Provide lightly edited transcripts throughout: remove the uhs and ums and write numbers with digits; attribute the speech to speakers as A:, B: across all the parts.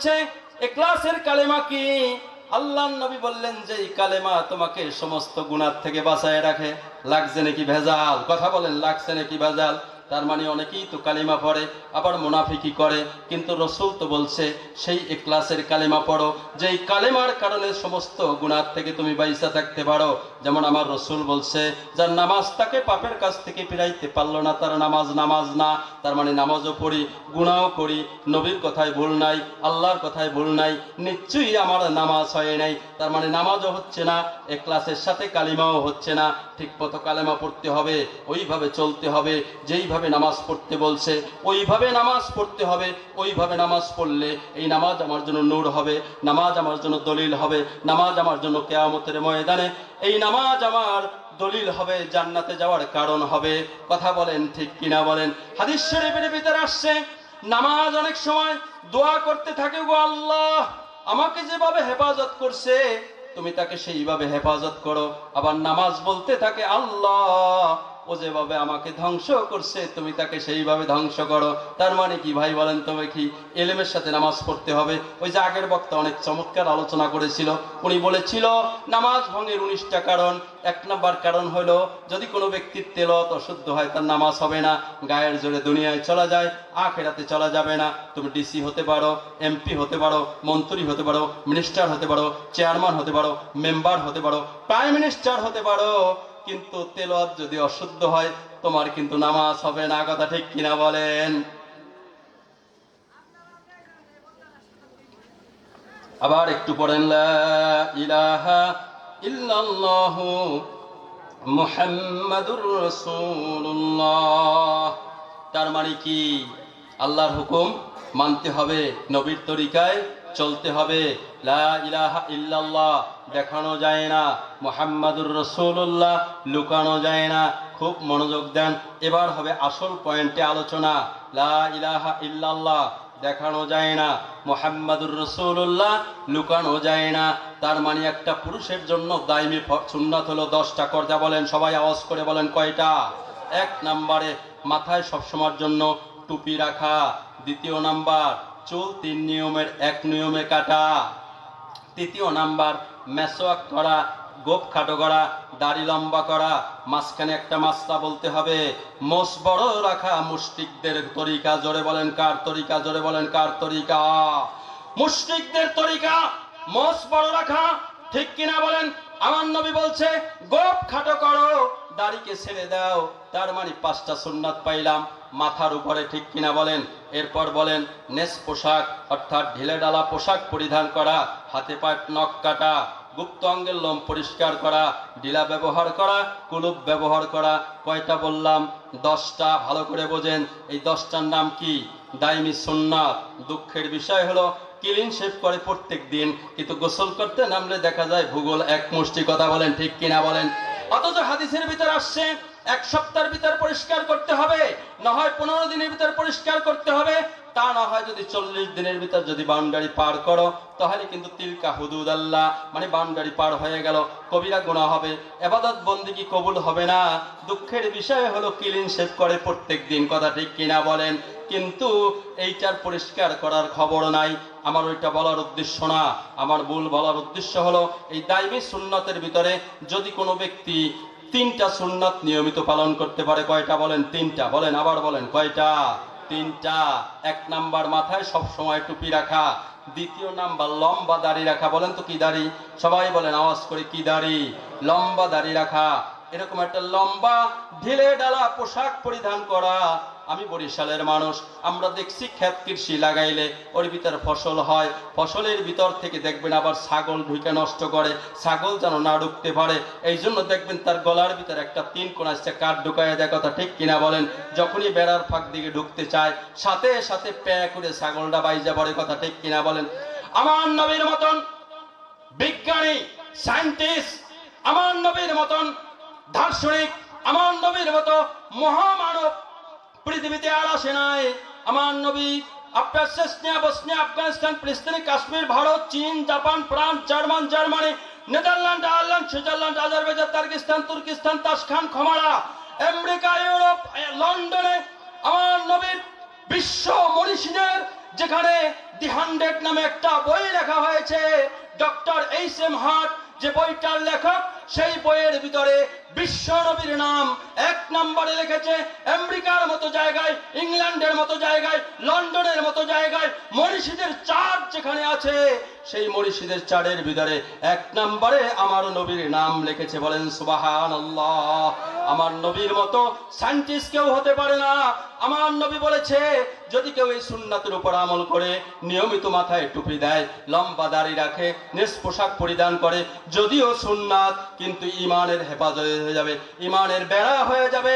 A: বলছে ইখলাসের কালেমা কি? আল্লাহর নবী বললেন যে এই কালেমা তোমাকে সমস্ত গুনাহ থেকে বাঁচায় রাখে। লাগছে নাকি ভেজাল? কথা বলেন, লাগছে নাকি ভেজাল? তার মানে অনেকেই তো কালিমা পড়ে, আবার মুনাফিকি করে, কিন্তু রসুল তো বলছে সেই ইখলাসের কালিমা পড়ো, যেই কালেমার কারণে সমস্ত গুনাহ থেকে তুমি বাইসা থাকতে পারো। যেমন আমার রসুল বলছে, যার নামাজ তাকে পাপের কাছ থেকে ফিরাইতে পারলো না, তার নামাজ নামাজ না। তার মানে নামাজও পড়ি, গুনাহও করি, নবীর কথায় ভুল নাই, আল্লাহর কথায় ভুল নাই, নিশ্চয়ই আমার নামাজ হয় নাই। তার মানে নামাজও হচ্ছে না, ইখলাসের সাথে কালিমাও হচ্ছে না। ঠিক মতো কালেমা পড়তে হবে, ওইভাবে চলতে হবে, যেইভাবে নামাজ পড়তে বলছে ওইভাবে নামাজ পড়তে হবে। ওইভাবে নামাজ পড়লে এই নামাজ আমার জন্য নূর হবে, নামাজ আমার জন্য দলিল হবে, নামাজ আমার জন্য কিয়ামতের ময়দানে এই নামাজ আমার দলিল হবে, জান্নাতে যাওয়ার কারণ হবে। কথা বলেন ঠিক কিনা বলেন? হাদিস শরীফের ভিতরে আসছে, নামাজ অনেক সময় দোয়া করতে থাকে, গো আল্লাহ আমাকে যেভাবে হেফাজত করছে তুমি তাকে সেইভাবে হেফাজত করো। আবার নামাজ বলতে থাকে, আল্লাহ ও যেভাবে আমাকে ধ্বংস করছে তুমি তাকে সেইভাবে ধ্বংস করো। তার মানে কি ভাই বলেন? তবে কি এলেমের সাথে নামাজ পড়তে হবে? ওই যে আগের বক্তা অনেক চমৎকার আলোচনা করেছিল, উনি বলেছিল নামাজ ভঙ্গের 19টা কারণ। 1 নম্বর কারণ হলো যদি কোনো ব্যক্তির তেলাওয়াত অশুদ্ধ হয় তার নামাজ হবে না, গায়ের জোরে দুনিয়ায় চলা যায়, আখিরাতে চলা যাবে না। তুমি ডিসি হতে পারো, এমপি হতে পারো, মন্ত্রী হতে পারো, মিনিস্টার হতে পারো, চেয়ারম্যান হতে পারো, মেম্বার হতে পারো, প্রাইম মিনিস্টার হতে পারো, কিন্তু তেলাওয়াত যদি অশুদ্ধ হয় তোমার কিন্তু নামাজ হবে না। কথা ঠিক কিনা বলেন? আবার একটু পড়েন, লা ইলাহা ইল্লাল্লাহু মুহাম্মাদুর রাসূলুল্লাহ। তার মানে কি? আল্লাহর হুকুম মানতে হবে, নবীর তরিকায় চলতে হবে। লা ইলাহা ইল্লাল্লাহ দেখানো যায় না, মুহাম্মাদুর রাসূলুল্লাহ লুকানো যায় না। খুব মনোযোগ দেন, এবার হবে আসল পয়েন্টে আলোচনা। লা ইলাহা ইল্লাল্লাহ দেখানো যায় না, মুহাম্মাদুর রাসূলুল্লাহ লুকানো যায় না। তার মানে একটা পুরুষের জন্য দায়মি সুন্নাত হলো 10টা। কর্জা বলেন, সবাই আওয়াজ করে বলেন কয়টা? 1 নম্বরে মাথায় সবসময়ের জন্য টুপি রাখা। 2 নাম্বার চুল 3 নিয়মের 1 নিয়মে কাটা। 3 নাম্বার মেসওয়াক করা, গোপ খাটো করা, দাড়ি লম্বা করা, মাঝখানে একটা মাসলা বলতে হবে। মোষ বড় রাখা মুশরিকদের তরিকা। জোরে বলেন কার তরিকা? জোরে বলেন কার তরিকা? মুশরিকদের তরিকা মোষ বড় রাখা। ঠিক কিনা বলেন? আমার নবী বলছে গোপ খাটো করো, দাড়িকে ছেড়ে দাও। তার মানে 5টা সুন্নাত পাইলাম মাথার উপরে। ঠিক কিনা বলেন? এরপর বলেন নেস পোশাক, অর্থাৎ ঢিলে ডালা পোশাক পরিধান করা, হাতে পায়ে নখ কাটা, গুপ্ত অঙ্গের লোম পরিষ্কার করা, ডিলা ব্যবহার করা, কুলুপ ব্যবহার করা। কয়টা বললাম? 10টা। ভালো করে বোঝেন, এই 10টার নাম কি? দাইমি সুন্নাত। দুঃখের বিষয় হলো ক্লিন শেভ করে প্রত্যেক দিন, কিন্তু গোসল করতে নামলে দেখা যায় ভূগোল এক মুষ্টি। কথা বলেন ঠিক কিনা বলেন? অথচ হাদিসের ভিতর আসছে 1 সপ্তাহের ভিতর পরিষ্কার করতে হবে, না হয় 15 দিনের ভিতর পরিষ্কার করতে হবে, তা না হয় যদি 40 দিনের ভিতর যদি বাউন্ডারি পার করো তাহলে কিন্তু তিলকা হুদুদ আল্লাহ, মানে বাউন্ডারি পার হয়ে গেল, কবিরা গুনাহ হবে, ইবাদত বন্দেগী কবুল হবে না। দুঃখের বিষয় হলো ক্লিন শেভ করে প্রত্যেক দিন। কথা ঠিক কিনা বলেন? কিন্তু এইটার পরিষ্কার করার খবর নাই। আমার ওইটা বলার উদ্দেশ্য না, আমার ভুল বলার উদ্দেশ্য হলো এই দাইমি সুন্নাতের ভিতরে যদি কোনো ব্যক্তি 3টা সুন্নাত নিয়মিত পালন করতে পারে। কয়টা বলেন? 3টা। বলেন, আবার বলেন কয়টা? 3টা। 1 নাম্বার মাথায় সব সময় টুপি রাখা। 2 নাম্বার লম্বা দাড়ি রাখা। বলেন তো কি দাড়ি? সবাই বলেন আওয়াজ করে, কি দাড়ি? লম্বা দাড়ি রাখা। এরকম একটা লম্বা ঢিলে ডালা পোশাক পরিধান করা। আমি বরিশালের মানুষ, আমরা দেখছি ক্ষেত কৃষি লাগাইলে ওর ভিতর ফসল হয়, ফসলের ভিতর থেকে দেখবেন আবার ছাগল ঢুকে নষ্ট করে, ছাগল যেন না ঢুকতে পারে এই জন্য দেখবেন তার গলার ভিতর একটা 3 কোণা কাঠ ঢুকায় দেয়। কথা ঠিক কিনা বলেন? যখনই বেড়ার ফাঁক দিকে ঢুকতে চায় সাথে সাথে প্যা করে ছাগলটা বাইজা পড়ে। কথা ঠিক কিনা বলেন? আমার নবীর মতন বিজ্ঞানী, সায়েন্টিস্ট, আমার নবীর মতন দার্শনিক, আমার নবীর মতো মহামানব পৃথিবীতে আর আসে নাই। আমার নবী আপনার চেচনিয়া, বসনিয়া, আফগানিস্তান, ফিলিস্তিন, কাশ্মীর, ভারত, চীন, Japan, France, Germany, Netherland, Ireland, Switzerland, Azerbaijan, Turkistan, Turkistan, তাসখান, খমারা, আমেরিকা, ইউরোপ, লন্ডনে আমার নবীর বিশ্ব মনীষীদের যেখানে দি 100 নামে একটা বই লেখা হয়েছে, ডক্টর এইচ.এম. হার্ট যে বইটার লেখক, সেই বইয়ের ভিতরে বিশ্ব নবীর নাম 1 নম্বরে লিখেছে। আমেরিকার মতো জায়গায়, ইংল্যান্ডের মতো জায়গায়, লন্ডনের মতো জায়গায় মনীষীদের চার্ট যেখানে আছে, সেই মনীষীদের চার্টের ভিতরে 1 নম্বরে আমার নবীর নাম লিখেছে। বলেন সুবহানাল্লাহ। আমার নবীর মতো সায়েন্টিস্ট কেউ হতে পারে না। আমার নবী বলেছে, যদি কেউ এই সুন্নাতের উপর আমল করে, নিয়মিত মাথায় টুপি দেয়, লম্বা দাড়ি রাখে, নিজ পোশাক পরিধান করে, যদিও সুন্নাত, কিন্তু ইমানের হেফাজত হয়ে যাবে, ইমানের বেড়া হয়ে যাবে,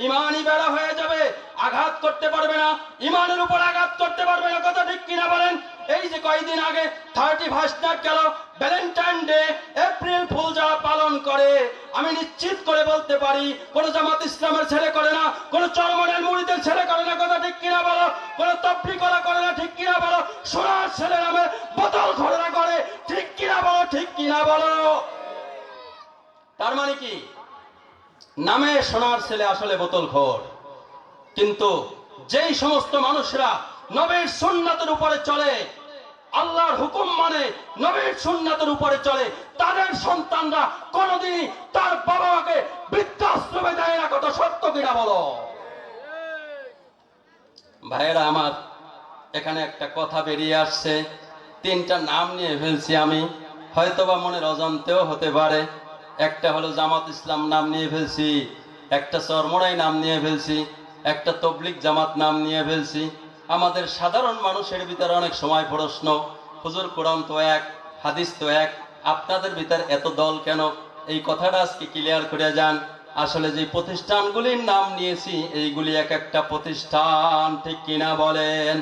A: ইমানই বেড়া হয়ে যাবে, আঘাত করতে পারবে না, ইমানের উপর আঘাত করতে পারবে না। কথা ঠিক কিনা বলেন? এই যে কয়েকদিন আগে 31 গেল, ভ্যালেন্টাইন ডে, এপ্রিল ফুল যারা পালন করে, আমি নিশ্চিত করে বলতে পারি কোন জামাত ইসলামের ছেলে করে না, কোন চরমনের মুরিদের ছেলে করে না। কথা ঠিক কিনা বলো? কোন তবলিগরা করে না, ঠিক কিনা বলো? সোনার ছেলে নামে বোতল খোরা করে, ঠিক কিনা বলো? ঠিক কিনা বলো? তার মানে কি? নামে সোনার ছেলে, আসলে বোতল খোর। কিন্তু যেই সমস্ত মানুষরা নবীর সুন্নাতের উপরে চলে, আল্লাহর হুকুম মানে, নবীর সুন্নাতের উপরে চলে, তাদের সন্তানরা কোনদিনই তার বাবা মাকে বৃদ্ধাশ্রমে দেয় না। কথা সত্য কিনা বলো? ভাইয়েরা আমার, এখানে একটা কথা বেরিয়ে আসছে, 3টা নাম নিয়ে ফেলছি আমি, হয়তোবা মনের অজান্তেও হতে পারে। একটা হলো জামাত ইসলাম নাম নিয়ে ফেলছি, একটা চরমোনাই নাম নিয়ে ফেলছি, একটা তবলিগ জামাত নাম নিয়ে ফেলছি। আমাদের সাধারণ মানুষের ভিতরে অনেক সময় প্রশ্ন, হুজুর কোরআন তো এক, হাদিস তো এক, আপনাদের ভিতরে এত দল কেন? এই কথাটা আজকে ক্লিয়ার করে যান। আসলে যে প্রতিষ্ঠানগুলির নাম নিয়েছি, এইগুলি এক একটা প্রতিষ্ঠান, ঠিক কিনা বলেন?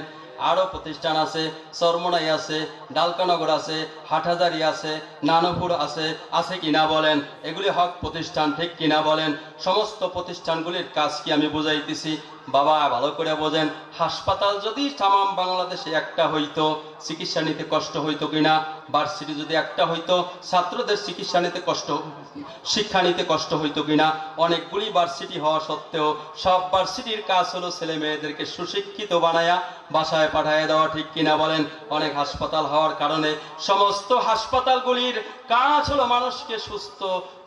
A: আরো প্রতিষ্ঠান আছে, চরমোনাই আছে, ডালকানগর আছে, হাটহাজারি আছে, নানপুর আছে, আছে কিনা বলেন? এগুলি হক প্রতিষ্ঠান, ঠিক কিনা বলেন? সমস্ত প্রতিষ্ঠানগুলির কাজ কি আমি বুঝাইতেছি, বাবা ভালো করে বোঝেন। হাসপাতাল যদি তামাম বাংলাদেশে একটা হইতো, চিকিৎসা নিতে কষ্ট হইতো কিনা? ভার্সিটি যদি একটা হইতো, ছাত্রদের চিকিৎসা নিতে কষ্ট, শিক্ষা নিতে কষ্ট হইতো কিনা? অনেকগুলি ভার্সিটি হওয়া সত্ত্বেও সব ভার্সিটির কাজ হলো ছেলে মেয়েদেরকে সুশিক্ষিত বানায়া বাসায় পাঠিয়ে দেওয়া, ঠিক কিনা বলেন? অনেক হাসপাতাল হওয়ার কারণে সমস্ত হাসপাতালগুলির কাজ হলো মানুষকে সুস্থ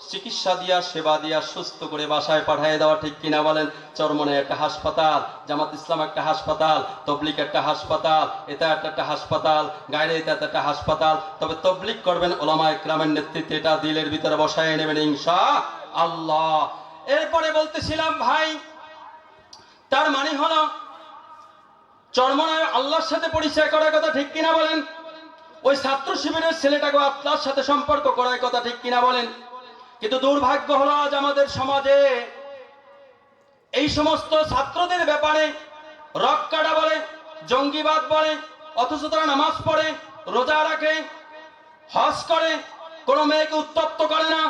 A: চিকিৎসা দিয়া, সেবা দিয়া, সুস্থ করে বাসায় পাঠিয়ে দেওয়া, ঠিক কিনা বলেন? চরমনে একটা হাসপাতাল, জামাত ইসলাম একটা হাসপাতাল, তবলিগ একটা হাসপাতাল, এটা একটা হাসপাতাল, গায়রে এটা একটা হাসপাতাল। তবে তবলিগ করবেন ওলামায়ে কেরামের নেতৃত্বে, এটা দিলের ভিতরে বসায় নেবেন ইনশাআল্লাহ। এরপরে বলতেছিলাম ভাই, তার মানে হলো চরমনায় আল্লাহর সাথে পরিচয় করার কথা, ঠিক কিনা বলেন? ওই ছাত্র শিবিরের ছেলেটাকে আল্লাহর সাথে সম্পর্ক করার কথা, ঠিক কিনা বলেন? কিন্তু দুর্ভাগ্য হলো আজ আমাদের সমাজে এই সমস্ত ছাত্রদের ব্যাপারে রক কাটা বলে, জঙ্গিবাদ বলে, অথচ তারা নামাজ পড়ে, রোজা রাখে, হজ করে, কোনো মেয়েকে উত্তপ্ত করে না,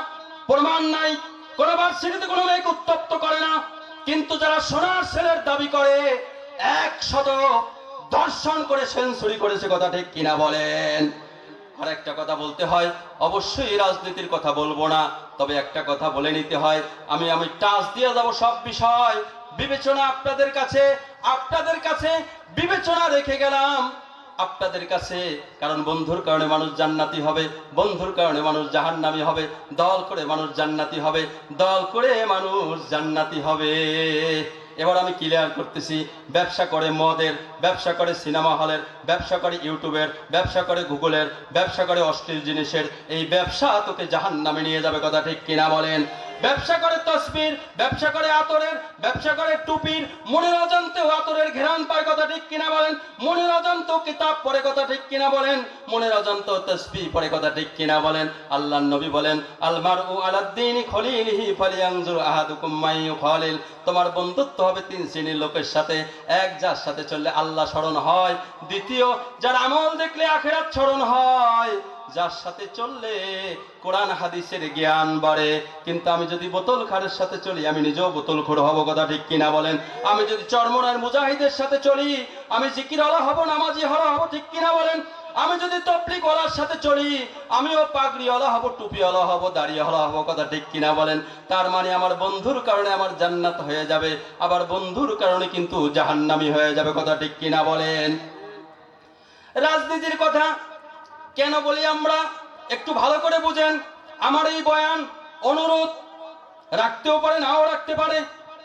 A: প্রমাণ নাই। কোনো ভার্সিটিতে কোনো মেয়েকে উত্তপ্ত করে না। কিন্তু যারা সোনার ছেলের দাবি করে, 100 দর্শন করে সেঞ্চুরি করেছে, কথা ঠিক কিনা বলেন? আর একটা কথা বলতে হয়, অবশ্যই রাজনীতির কথা বলবো না, তবে একটা কথা বলে নিতে হয়। আমি টাচ দিয়ে যাব সব বিষয়, বিবেচনা আপনাদের কাছে বিবেচনা রেখে গেলাম আপনাদের কাছে। কারণ বন্ধুর কারণে মানুষ জান্নাতি হবে, বন্ধুর কারণে মানুষ জাহান্নামী হবে, দল করে মানুষ জান্নাতি হবে, দল করে মানুষ জান্নাতি হবে। এবার আমি ক্লিয়ার করতেছি, ব্যবসা করে মদের, ব্যবসা করে সিনেমা হলের, ব্যবসা করে ইউটিউবের, ব্যবসা করে গুগলের, ব্যবসা করে অশ্লীল জিনিসের, এই ব্যবসা তোকে জাহান্নামে নিয়ে যাবে, কথা ঠিক কিনা বলেন? ব্যবসা করে তসবির, ব্যবসা করে আতরের, ব্যবসা করে টুপির, মনের অজান্তেও আতরের ঘেরান পায়, কথা ঠিক কিনা বলেন? মনের অজান্তেও কিতাব পড়ে, কথা ঠিক কিনা বলেন? মনের অজান্তেও তসবিহ পড়ে, কথা ঠিক কিনা বলেন? আল্লাহর নবী বলেন, আল মারউ আলা দ্বীনি খলিলিহি ফালিয়ানজুর আহাদুকুম মান ইউখালিল। তোমার বন্ধুত্ব হবে 3 শ্রেণীর লোকের সাথে। এক, যার সাথে চললে আল্লাহ স্মরণ হয়। দ্বিতীয়, যার আমল দেখলে আখিরাত স্মরণ হয়। যার সাথে চললে কোরআন হাদিসের জ্ঞান বাড়ে। কিন্তু আমি যদি বোতল খারের সাথে চলি, আমি নিজেও বোতল খোর হব, কথা ঠিক কিনা বলেন? আমি যদি চরমনার মুজাহিদের সাথে চলি, আমি জিকিরওয়ালা হব, নামাজি হব, ঠিক কিনা বলেন? আমি যদি তবলিগওয়ালার সাথে চলি, আমিও পাগড়িওয়ালা হব, টুপিওয়ালা হব, দাড়িওয়ালা হব, কথা ঠিক কিনা বলেন? তার মানে আমার বন্ধুর কারণে আমার জান্নাত হয়ে যাবে, আবার বন্ধুর কারণে কিন্তু জাহান্নামী হয়ে যাবে, কথা ঠিক কিনা বলেন? রাজনীতির কথা কেন বলি আমরা, একটু ভালো করে বুঝেন। আমার এই বয়ান অনুরোধ রাখতেও পারে নাও রাখতে পারে,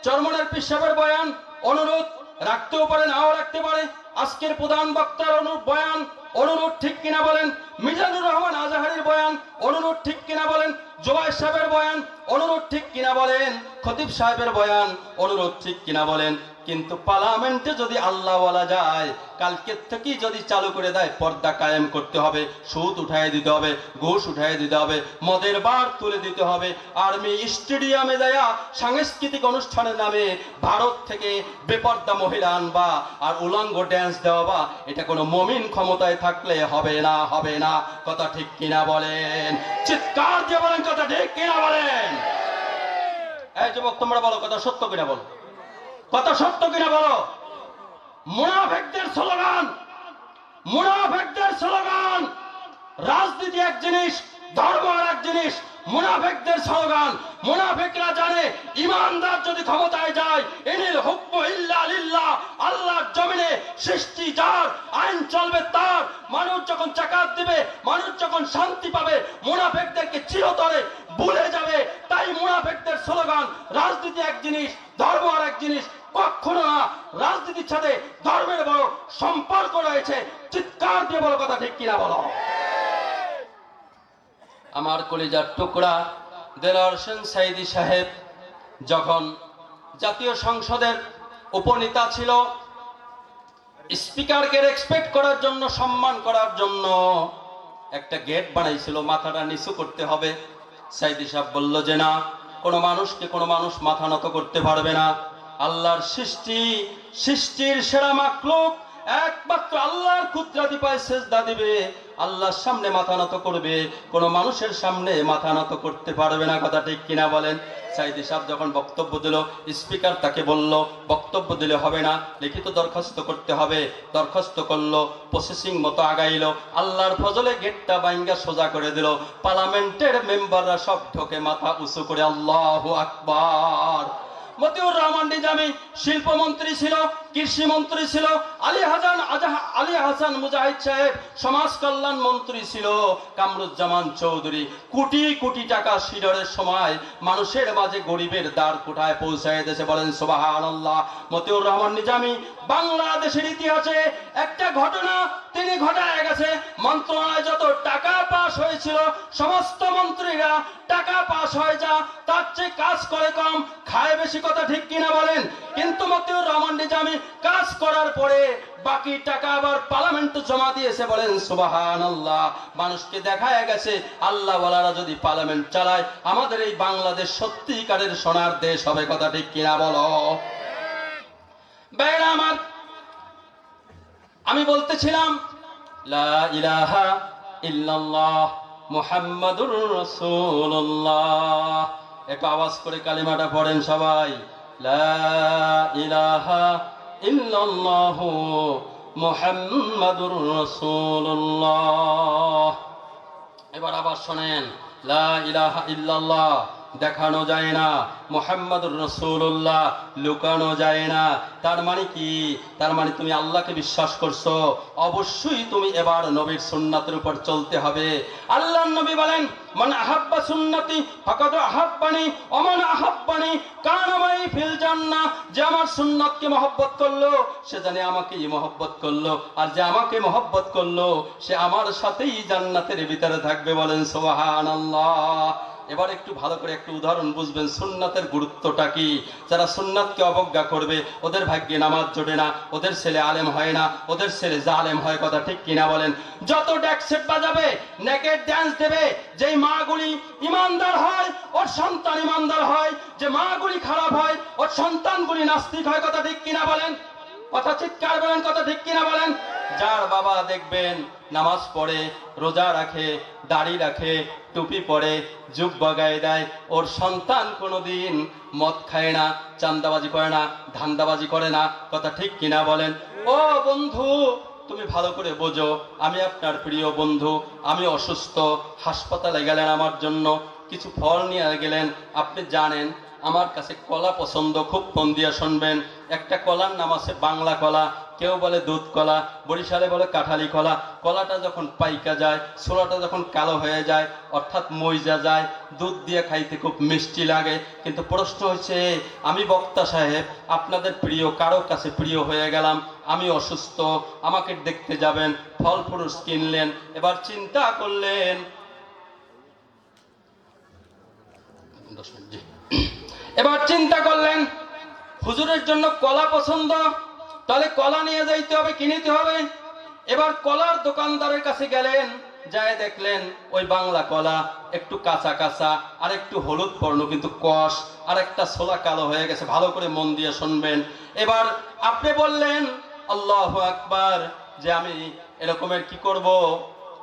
A: চরমনের পীর সাহেবের বয়ান অনুরোধ রাখতেও পারে নাও রাখতে পারে, আজকের প্রধান বক্তার বয়ান অনুরোধ ঠিক কিনা বলেন, মিজানুর রহমান আজাহারির বয়ান অনুরোধ ঠিক কিনা বলেন, জোবাই সাহেবের বয়ান অনুরোধ ঠিক কিনা বলেন, খতিব সাহেবের বয়ান অনুরোধ ঠিক কিনা বলেন। কিন্তু পার্লামেন্টে যদি আল্লাহ বলা যায়, কালকের থেকেই যদি চালু করে দেয়, পর্দা কায়েম করতে হবে, সুদ উঠাই দিতে হবে, ঘুষ উঠাই দিতে হবে, মদের বার তুলে দিতে হবে। আর্মি স্টেডিয়ামে দেয়া সাংস্কৃতিক অনুষ্ঠানের নামে ভারত থেকে বেপর্দা মহিলা আনবা আর উলঙ্গ ড্যান্স দেওয়া, বা এটা কোনো মমিন ক্ষমতায় থাকলে হবে না, হবে না। কথা ঠিক কিনা বলেন? চিৎকার দিয়ে বলেন কথা ঠিক কিনা বলেন? এই যুবক তোমরা বলো, কথা সত্য কিনা বলো, কথা সত্য কিনা বলো? মুনাফিকদের স্লোগান, মুনাফিকদের স্লোগান। রাজনীতি এক জিনিস, ধর্ম আর এক জিনিস। মুনাফিকদের স্লোগান, মুনাফিকরা জানে ইমানদার যদি ক্ষমতায় যায়, ইনিল হুকমু ইল্লা লিল্লাহ, আল্লাহর জমিনে সৃষ্টি যার, আইন চলবে তার। মানুষ যখন যাকাত দিবে, মানুষ যখন শান্তি পাবে, মুনাফিকদেরকে চিরতরে ভুলে যাবে। তাই মুনাফিকদের স্লোগান, রাজনীতি এক জিনিস, ধর্ম আর এক জিনিস। কখনো না, রাজনীতির সাথে ধর্মের বড় সম্পর্ক রয়েছে। চিৎকার দিয়ে বলো, কথা ঠিক কিনা বলো? আমার কলিজার টুকরা দেলোয়ার হোসেন সাইদি সাহেব যখন জাতীয় সংসদের উপনেতা ছিল, স্পিকারকে রেসপেক্ট করার জন্য, সম্মান করার জন্য একটা গেট বানাইছিল, মাথাটা নিচু করতে হবে। সাইদি সাহেব বলল যে না, কোনো মানুষকে কোনো মানুষ মাথা নত করতে পারবে না। আল্লাহর সৃষ্টি, সৃষ্টির সেরা মাখলুক একমাত্র আল্লাহর কুদরতি পায়ে সেজদা দিবে, আল্লাহর সামনে মাথা নত করবে, কোন মানুষের সামনে মাথা নত করতে পারবে না। কথা ঠিক কিনা বলেন? সাইদি সাহেব যখন বক্তব্য দিল, স্পিকার তাকে বলল বক্তব্য দিলে হবে না, লিখিত দরখাস্ত করতে হবে। দরখাস্ত করলো, প্রসেসিং মতো আগাইলো, আল্লাহর ফজলে গেটটা বাইঙ্গা সোজা করে দিল। পার্লামেন্টের মেম্বাররা সব ঢোকে মাথা উঁচু করে আল্লাহু আকবার। মতিউর রহমান নিজামী শিল্পমন্ত্রী ছিল, কৃষি মন্ত্রী ছিল, আলী হাসান মুজাহিদ সাহেব সমাজ কল্যাণ মন্ত্রী ছিল, কামরুজ্জামান চৌধুরী কোটি কোটি টাকা সিডরের সময় মানুষের মাঝে গরিবের দ্বার কোঠায় পৌঁছায় দিয়েছে। বলেন সুবহানাল্লাহ। মতিউর রহমান নিজামী বাংলাদেশের ইতিহাসে একটা ঘটনা তিনি ঘটায় গেছে। মন্ত্রণালয়ে যত টাকা পাস হয়েছিল, সমস্ত মন্ত্রীরা টাকা পাস হয়ে যা, তার চেয়ে কাজ করে কম, খায় বেশি। কথা ঠিক কিনা বলেন? কিন্তু মতিউর রহমান নিজামী কাজ করার পরে বাকি টাকা আবার পার্লামেন্টে জমা দিয়েছে। বলেন সুবহানাল্লাহ। মানুষকে দেখায় গেছে আল্লাহ ওয়ালারা যদি পার্লামেন্ট চালায়, আমাদের এই বাংলাদেশ সত্যিকারের সোনার দেশ হবে। কথা ঠিক কিনা বলো? ভাইরা আমার, আমি বলতেছিলাম লা ইলাহা ইল্লাল্লাহ মুহাম্মাদুর রাসূলুল্লাহ। একটু আওয়াজ করে কালিমাটা পড়েন সবাই, লা ইলাহা ইল্লাল্লাহু মুহাম্মাদুর রাসূলুল্লাহ। এবার আবার শোনেন, লা ইলাহা ইল্লাল্লাহ দেখানো যায় না, মুহাম্মাদুর রাসূলুল্লাহ লুকানো যায় না। তার মানে কি? তার মানে তুমি আল্লাহকে বিশ্বাস করছো, অবশ্যই তুমি এবার নবীর সুন্নাতের উপর চলতে হবে। আল্লাহর নবী বলেন, মান আহাব্বা সুন্নতি ফাকাদ আহাব্বানি ওয়া মান আহাব্বানি কানা মাই ফিল জান্নাহ। যে আমার সুন্নাতকে মহব্বত করলো, সে জানে আমাকেই মহব্বত করলো, আর যে আমাকে মহব্বত করলো, সে আমার সাথেই জান্নাতের ভিতরে থাকবে। বলেন সুবহানাল্লাহ। এবার একটু ভালো করে একটু উদাহরণ বুঝবেন সুন্নাতের গুরুত্বটা কি। যারা সুন্নাতকে অবজ্ঞা করবে, ওদের ভাগ্যে নামাজ জোটে না, ওদের ছেলে আলেম হয় না, ওদের ছেলে জালেম হয়। কথা ঠিক কিনা বলেন? যত ড্যাক সেট বাজাবে, নেকেট ড্যান্স দেবে, যেই মাগুলি ইমানদার হয় ওর সন্তান ইমানদার হয়, যে মাগুলি খারাপ হয় ওর সন্তানগুলি নাস্তিক হয়। কথা ঠিক কিনা বলেন? কথা চিৎকার বলেন, কথা ঠিক কিনা বলেন? যার বাবা দেখবেন নামাজ পড়ে, রোজা রাখে, দাড়ি রাখে, টুপি পরে, জুব্বা গায়ে দেয়, ওর সন্তান কোনোদিন মদ খায় না, চান্দাবাজি করে না, ধান্দাবাজি করে না। কথা ঠিক কিনা বলেন? ও বন্ধু, তুমি ভালো করে বোঝো, আমি আপনার প্রিয় বন্ধু। আমি অসুস্থ, হাসপাতালে গেলেন আমার জন্য, কিছু ফল নিয়ে গেলেন। আপনি জানেন আমার কাছে কলা পছন্দ, খুব মন দিয়ে শুনবেন। একটা কলার নাম আছে বাংলা কলা, কেউ বলে দুধ কলা, বরিশালে বলে কাঁঠালি কলা। কলাটা যখন পাইকা যায়, ছোলাটা যখন কালো হয়ে যায়, অর্থাৎ মইজা যায়, দুধ দিয়ে খাইতে খুব মিষ্টি লাগে। কিন্তু প্রশ্ন হচ্ছে, আমি বক্তা সাহেব আপনাদের প্রিয় কারো কাছে প্রিয় হয়ে গেলাম, আমি অসুস্থ, আমাকে দেখতে যাবেন, ফল ফ্রুটস কিনলেন, এবার চিন্তা করলেন, এবার চিন্তা করলেন হুজুরের জন্য কলা পছন্দ, তাহলে কলা নিয়ে যাইতে হবে, কিনিতে হবে। এবার কলার দোকানদারের কাছে গেলেন, যায় দেখলেন ওই বাংলা কলা একটু কাঁচা কাঁচা, আর একটু হলুদ বর্ণ কিন্তু কষ, আর একটা ছোলা কালো হয়ে গেছে। ভালো করে মন দিয়ে শুনবেন। এবার আপনি বললেন আল্লাহু আকবার, যে আমি এরকমের কি করব,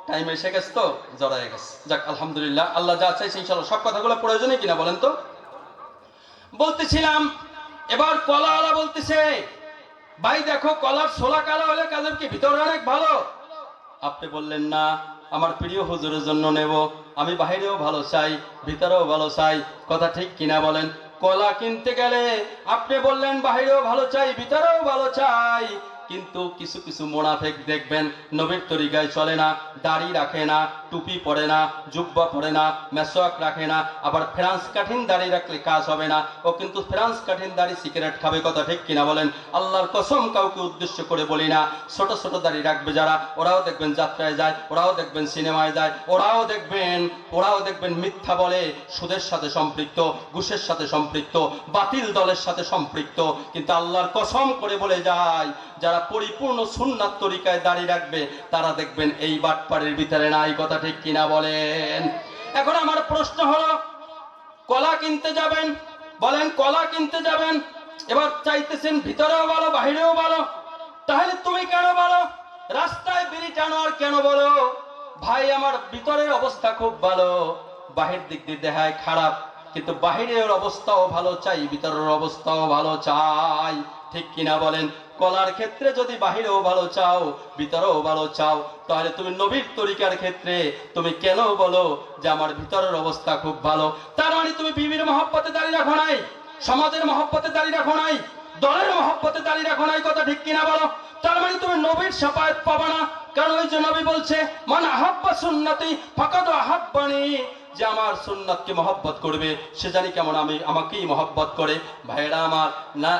A: টাইম এসে গেছে তো, জড়ায় গেছে। যাক আলহামদুলিল্লাহ, আল্লাহ যা চাইছে ইনশাআল্লাহ সব কথাগুলো প্রয়োজনীয় কিনা বলেন তো। বলতেছিলাম, এবার কলাওয়ালা বলতেছে, ভাই দেখো কলার ছোলা কালো হলে কাজের কি ভিতরে অনেক ভালো। আপনি বললেন না, আমার প্রিয় হুজুরের জন্য নেব, আমি বাহিরেও ভালো চাই, ভিতরেও ভালো চাই। কথা ঠিক কিনা বলেন। কলা কিনতে গেলে আপনি বললেন বাহিরেও ভালো চাই, ভিতরেও ভালো চাই, কিন্তু কিছু কিছু মুনাফিক দেখবেন নবীর তরিকায় চলে না, দাড়ি রাখে না, টুপি পরে না, জুব্বা পরে না, মেসওয়াক রাখে না, আবার ফ্রান্স কাঠিন দাড়ি রাখলে কাজ হবে না, ও কিন্তু ফ্রান্স কাঠিন দাড়ি সিগারেট খাবে। কথা ঠিক কিনা বলেন। আল্লাহর কসম কাউকে উদ্দেশ্য করে বলি না, ছোট ছোট দাড়ি রাখবে যারা, ওরাও দেখবেন যাত্রায় যায়, ওরাও দেখবেন সিনেমায় যায়, ওরাও দেখবেন মিথ্যা বলে, সুদের সাথে সম্পৃক্ত, ঘুষের সাথে সম্পৃক্ত, বাতিল দলের সাথে সম্পৃক্ত। কিন্তু আল্লাহর কসম করে বলে যায়, যারা পরিপূর্ণ সুন্নাত তরিকায় দাঁড়িয়ে রাখবে তারা দেখবেন এই বাটপাড়ির ভিতরে নাই। কথা ঠিক কিনা বলেন। এখন আমার প্রশ্ন হলো, কলা কিনতে যাবেন, বলেন কলা কিনতে যাবেন, এবার চাইতেছেন ভিতরেও ভালো বাহিরেও ভালো, তাহলে তুমি কেন বলো রাস্তায় বিড়ি টানো আর কেন বলো ভাই আমার ভিতরের অবস্থা খুব ভালো, বাহির দিক দিয়ে দেখায় খারাপ, কিন্তু বাহিরের অবস্থাও ভালো চাই, ভিতরের অবস্থাও ভালো চাই। ঠিক কিনা বলেন। কলার ক্ষেত্রে যদি বাহিরেও ভালো চাও, ভিতরেও ভালো চাও, তাহলে তুমি নবীর তরিকার ক্ষেত্রে তুমি কেন বলো যে আমার ভিতরের অবস্থা খুব ভালো? তার মানে তুমি বিবির মহব্বতে দাঁড়িয়ে রাখো নাই, সমাজের মহব্বতে দাঁড়িয়ে রাখো নাই, দলের মহব্বতে দাঁড়িয়ে রাখো নাই। কথা ঠিক কিনা বলো। তার মানে তুমি নবীর শাফায়াত পাবা না, কারণ ওই যে নবী বলছে মান আহাব্বা সুন্নতি ফাকাদ আহাব্বানি, যে আমার সুন্নাতকে মহব্বত করবে সে জানি কেমন আমাকেই মহব্বত করে। ভাইরা আমার, না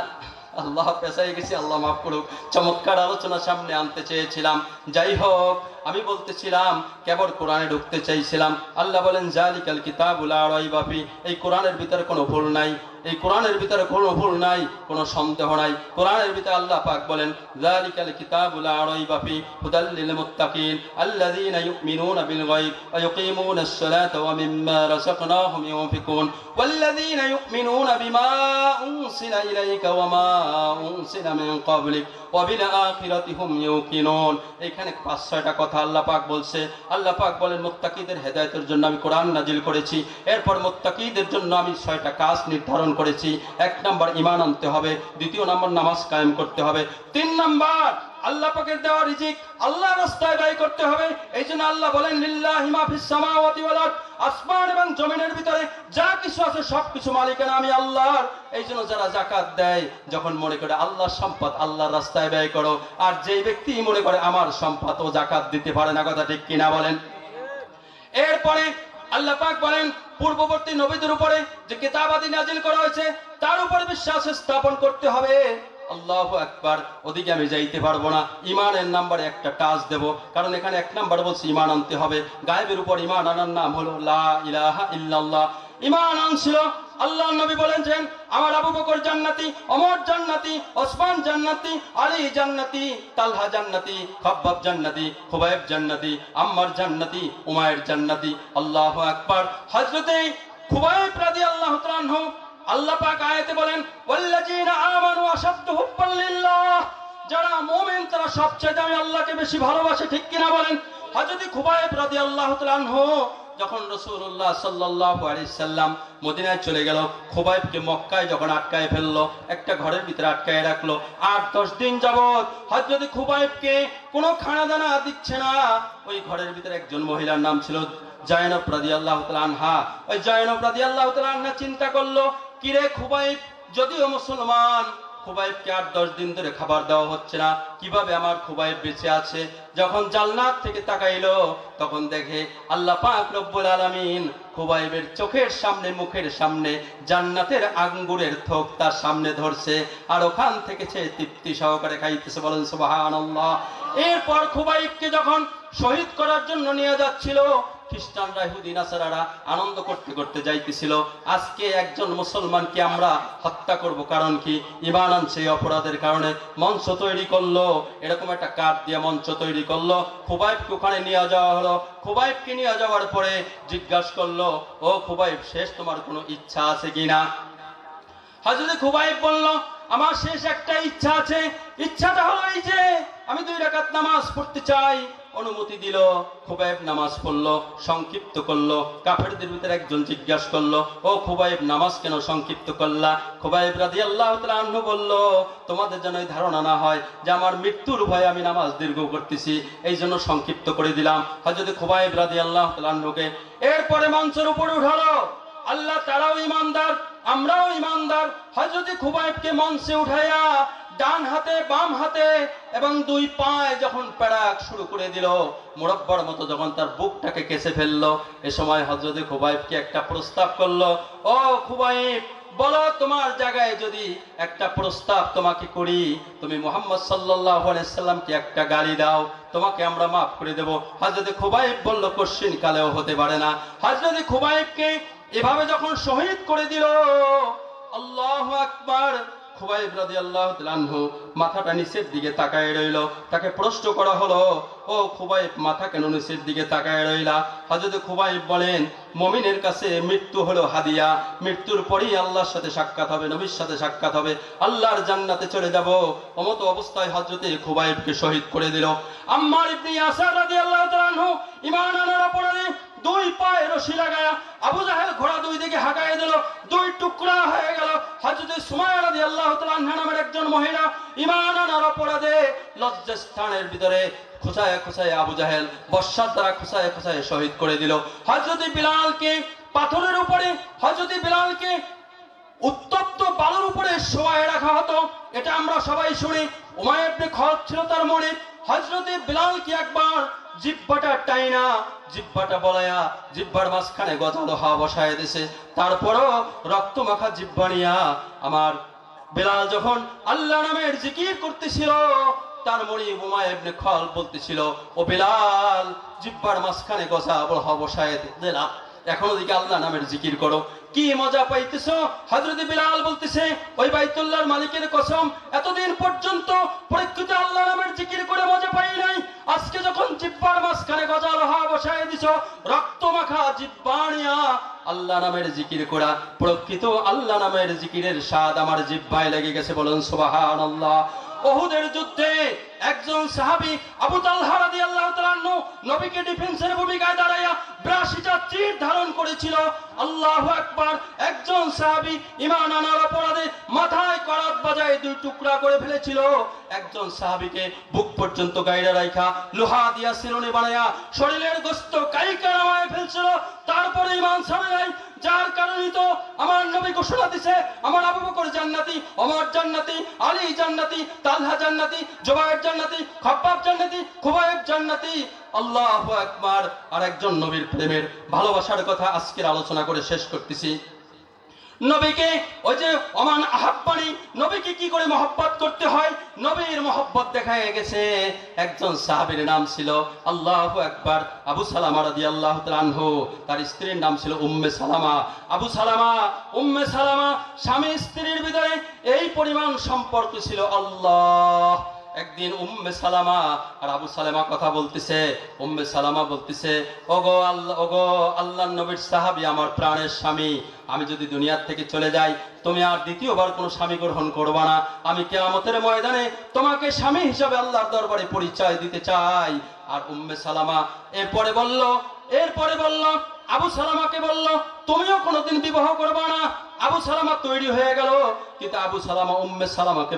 A: আল্লাহ পেশায় গেছি, আল্লাহ মাফ করুক, চমৎকার আলোচনা সামনে আনতে চেয়েছিলাম। যাই হোক, আমি বলতেছিলাম কেবল কোরআনে ঢুকতে চাইছিলাম। আল্লাহ বলেন জালিকাল কিতাবুল লা রাইবা ফি, এই কোরআনের ভিতরে কোনো ভুল নাই, এই কোরআনের ভিতরে কোনো ভুল নাই, কোনো সন্দেহ নাই। কোরআনের ভিতরে আল্লাহ পাক বলেন জালিকাল কিতাবুল লা রাইবা ফি হুদাল লিল মুত্তাকিন আল্লাযীনা ইউমিনুনা বিল গায়ব ওয়া ইউকিমুনাস সালাতা ওয়া মিম্মা রাযাকনাহুম ইউনফিকুন ওয়াল্লাযীনা ইউমিনুনা বিমা উনসিলা ইলাইকা ওয়া মা উনসিলা মিন ক্বাবলিক ওয়া বিল আখিরাতি হুম ইউকিনুন। এখানে 5-6টা কথা আল্লাহ পাক বলছে। আল্লাহ পাক বলেন মুত্তাকিদের হেদায়েতের জন্য আমি কোরআন নাজিল করেছি, এরপর মুত্তাকিদের জন্য আমি 6টা কাজ নির্ধারণ করেছি। 1 নাম্বার ঈমান আনতে হবে, 2 নাম্বার নামাজ কায়েম করতে হবে, 3 নাম্বার আল্লাহ পাকের দেওয়া রিজিক আল্লাহর রাস্তায় ব্যয় করতে হবে। এইজন্য আল্লাহ বলেন লিল্লাহি মা ফিস সামাওয়াতি ওয়াল আরদ, আসমান এবং জমিনের ভিতরে যা কিছু আছে সবকিছু মালিকানা আমি আল্লাহর। এইজন্য যারা যাকাত দেয়, যখন মনে করে আল্লাহর সম্পদ আল্লাহর রাস্তায় ব্যয় করো, আর যেই ব্যক্তি মনে করে আমার সম্পদ ও যাকাত দিতে পারে না, কথা ঠিক কিনা বলেন। এরপরে আল্লাহ পাক বলেন পূর্ববর্তী নবীদের উপরে যে কিতাব আদি নাজিল করা হয়েছে তার উপরে বিশ্বাস স্থাপন করতে হবে। আল্লাহু আকবার। ওদিকে আমি যাইতে পারবো না, ইমানের নাম্বারে একটা টাচ দেব, কারণ এখানে 1 নাম্বার বলছে ইমান আনতে হবে। গায়েবের উপর ইমান আনার নাম হলো লা ইলাহা ইল্লাল্লাহ। ইমান আনছিল, আল্লাহ নবী বলেছেন আমার আবু বকর জান্নাতি, ওমর জান্নাতি, ওসমান জান্নাতি, আলী জান্নাতি, তালহা জান্নাতি, খাব্বাব জান্নাতি, খুবাইব জান্নাতি, আম্মার জান্নাতি, উমায়ের জান্নাতি। আল্লাহু আকবার। হযরতে খুবাইব রাদিয়াল্লাহু তাআলা আনহু আল্লাহ পাক আয়াতে বলেন ওয়াল্লাযীনা আমানু আশাদ্দু হুব্বান লিল্লাহ, যারা মুমিন তারা সবচেয়ে আমি আল্লাহকে বেশি ভালোবাসে। ঠিক কিনা বলেন। হযরত খুবাইব রাদিয়াল্লাহু তাআলা আনহু যখন রাসূলুল্লাহ সাল্লাল্লাহু আলাইহি সাল্লাম মদিনায় চলে গেল, খুবাইবকে মক্কায় যখন আটকায় ফেললো, একটা ঘরের ভিতরে আটকায় রাখলো, 8-10 দিন যাবত হযরত খুবাইবকে কোনো খানা দানা দিচ্ছে না। ওই ঘরের ভিতরে একজন মহিলার নাম ছিল জায়নব রাদিয়াল্লাহু তাআলা আনহা। ওই জায়নব রাদিয়াল্লাহু তাআলা আনহা চিন্তা করলো, কিরে খুবাইব যদিও মুসলমান, খুবাইবকে 8-10 দিন ধরে খাবার দেওয়া হচ্ছে না, কিভাবে আমার খুবাইব বেঁচে আছে? যখন জান্নাত থেকে তাকাইলো তখন দেখে আল্লাহ পাক রব্বুল আলামিন খুবাইবের চোখের সামনে, মুখের সামনে জান্নাতের আঙ্গুরের থোক তার সামনে ধরছে, আর ওখান থেকে সে তৃপ্তি সহকারে খাইতেছে। বলেন সুবহানাল্লাহ। এরপর খুবাইবকে যখন শহীদ করার জন্য নিয়ে যাচ্ছিল, খ্রিস্টানরা, ইহুদি, নাসারারা আনন্দ করতে করতে যাইতেছিল। আজকে একজন মুসলমানকে আমরা হত্যা করব, কারণ কি? ঈমান আনছে, অপরাধের কারণে মঞ্চ তৈরি করলো, এরকম একটা কাঠ দিয়ে মঞ্চ তৈরি করলো। খুবাইবকে ওখানে নিয়ে যাওয়া হলো। খুবাইবকে নিয়ে যাওয়ার পরে জিজ্ঞাসা করলো, ও খুবাইব, শেষ তোমার কোনো ইচ্ছা আছে কিনা? হযরত খুবাইব বলল, আমার শেষ একটা ইচ্ছা আছে। ইচ্ছাটা হলো এই যে আমি 2 রাকাত নামাজ পড়তে চাই। অনুমতি দিল। খুবাইব নামাজ পড়লো, সংক্ষিপ্ত করলো। কাফেরদের ভিতরে একজন জিজ্ঞাসা করলো, ও খুবাইব, নামাজ কেন সংক্ষিপ্ত করলা? খুবাইব রাদিয়াল্লাহু তাআলা আনহু বলল, তোমাদের যেন এই ধারণা না হয় যে আমার মৃত্যুর ভয়ে আমি নামাজ দীর্ঘ করতেছি, এই জন্য সংক্ষিপ্ত করে দিলাম। হযরত খুবাইব রাদিয়াল্লাহু তাআলা আনহুকে এরপরে মঞ্চের উপরে উঠালো। আল্লাহ তারাও ঈমানদার, আমরাও ঈমানদার। হযরত খুবাইবকে মঞ্চে উঠাইয়া ডান হাতে, বাম হাতে এবং 2 পায়ে যখন পেড়াক শুরু করে দিল, মুরব্বার মতো যখন তার বুকটাকে কেচে ফেললো, এ সময় হযরত খুবাইবকে একটা প্রস্তাব করলো, ও খুবাইব, বলো, তোমার জায়গায় যদি একটা প্রস্তাব তোমাকে করি, তুমি মুহাম্মদ সাল্লাল্লাহু আলাইহি সাল্লামকে একটা গালি দাও, তোমাকে আমরা মাফ করে দেব। হযরত খুবাইব বলল, কোশ্চিন কালেও হতে পারে না। হযরত খুবাইবকে এভাবে যখন শহীদ করে দিল, আল্লাহু আকবার। খুবাইব রাদিয়াল্লাহু তাআলা আনহু মাথাটা নিচের দিকে তাকায় রইল। তাকে প্রশ্ন করা হলো, ও খুবাইব, মাথা কেন নিচের দিকে তাকায় রইলা? হযরত খুবাইব বলেন, মুমিনের কাছে মৃত্যু হলো হাদিয়া, মৃত্যুর পরেই আল্লাহর সাথে সাক্ষাৎ হবে, নবীর সাথে সাক্ষাৎ হবে, আল্লাহর জান্নাতে চলে যাব। অমত অবস্থায় হযরত খুবাইবকে শহীদ করে দিল। আম্মার ইবনে ইয়াসার রাদিয়াল্লাহু তাআলা আনহু ঈমান আনার অপরাধে 2 পায়ে রশি লাগায়া আবু জাহেল ঘোড়া 2 দিকে হাঁকায় দিল, 2 টুকরা হয়ে গেল। হযরত সুমাইয়া রাদিয়াল্লাহু তাআলা আনহা নামের একজন মহিলা ঈমান আনার অপরাধে লজ্জাস্থানের ভিতরে খুঁচায় খুঁচায় আবু জাহেল বর্ষার দ্বারা খুঁচায় খুঁচায় শহীদ করে দিল। হযরত বিলালকে পাথরের উপরে, হযরত বিলালকে উত্তপ্ত বালুর উপরে শোয়ায় রাখা হতো, এটা আমরা সবাই শুনি। উমাইয়া ইবনে খালদ ছিল তার মনে। হযরত বিলালকে একবার জিহ্বাটা টাইনা, জিহ্বাটা বলায়া জিহ্বার মাঝখানে গজালো হাওয়া বসায় দিয়েছে। তারপরও রক্ত মাখা জিহ্বা নিয়া আমার বিলাল যখন আল্লাহ নামের জিকির করতেছিল, তার মনি উমাইয়া ইবনে খালদ বলতেছিল, ও বিলাল, জিহ্বার মাঝখানে গজা হাওয়া বসায় দিলাম, এখন ওদিকে আল্লাহ নামের জিকির করো। কি মজা পাইতেছো? হযরত বিলাল বলতেছে, ওই বাইতুল্লাহর মালিকের কসম, এতদিন পর্যন্ত পরীক্ষিত আল্লাহ নামের জিকির করে মজা পাই নাই। আজকে যখন জিহ্বার মাঝখানে গজা লোহা বসায় দিছো, রক্ত মাখা জিহ্বা নিয়া আল্লাহ নামের জিকির করা, প্রকৃত আল্লাহ নামের জিকিরের স্বাদ আমার জিহ্বায় লেগে গেছে। বলুন সুবহানাল্লাহ। উহুদের যুদ্ধে একজন সাহাবী আবু তালহা রাদিয়াল্লাহু তাআলা আনহু নবীকে ডিফেন্সের ভূমিকায় দাঁড়াইয়া 82টা তীর ধারণ করেছিল। আল্লাহু আকবার। একজন সাহাবী ঈমান আনার অপরাধে মাথায় করাত বাজায় 2 টুকরা করে ফেলেছিল। একজন সাহাবীকে বুক পর্যন্ত গাইড়া রাখা লোহা দিয়া সিলনি বানায়া শরীরের গোশত কাইকা নামায় ফেলছিল, তারপরে ঈমান ছাড়ে নাই। যার কারণে তো আমার নবী ঘোষণা দিয়েছে, আমার আবু বকর জান্নাতি, ওমর জান্নাতি, আলী জান্নাতি, তালহা জান্নাতি, জুবায়ের জান্নাতি, খাব্বাব জান্নাতি, খুবাইব জান্নাতি। আল্লাহু আকবার। আর একজন নবীর প্রেমের ভালোবাসার কথা আজকের আলোচনা করে শেষ করতেছি। নবীকে ওই যে ওমান আহাব্বানি, নবীকে কি করে মহব্বত করতে হয়, নবীর মহব্বত দেখায় গেছে। একজন সাহাবীর নাম ছিল, আল্লাহু আকবার, আবু সালামা রাদিয়াল্লাহু তাআলা আনহু। তার স্ত্রীর নাম ছিল উম্মে সালামা। আবু সালামা, উম্মে সালামা, স্বামী স্ত্রীর ভিতরে এই পরিমাণ সম্পর্ক ছিল। আল্লাহ। একদিন উম্মে সালামা আর আবু সালামা কথা বলতেছে। উম্মে সালামা বলতেছে, ওগো আল্লাহ, ওগো আল্লাহর নবীর সাহাবী, আমার প্রাণের স্বামী, আমি যদি দুনিয়ার থেকে চলে যাই, তুমি আর দ্বিতীয়বার কোনো স্বামী গ্রহণ করবা না। আমি কিয়ামতের ময়দানে তোমাকে স্বামী হিসাবে আল্লাহর দরবারে পরিচয় দিতে চাই। আর উম্মে সালামা এরপরে বলল আবু সালামাকে বলল, তুমিও কোনোদিন বিবাহ করবা না। আবু সালামা তৈরি হয়ে গেল, কিন্তু আবু সালামা উম্মে সালামাকে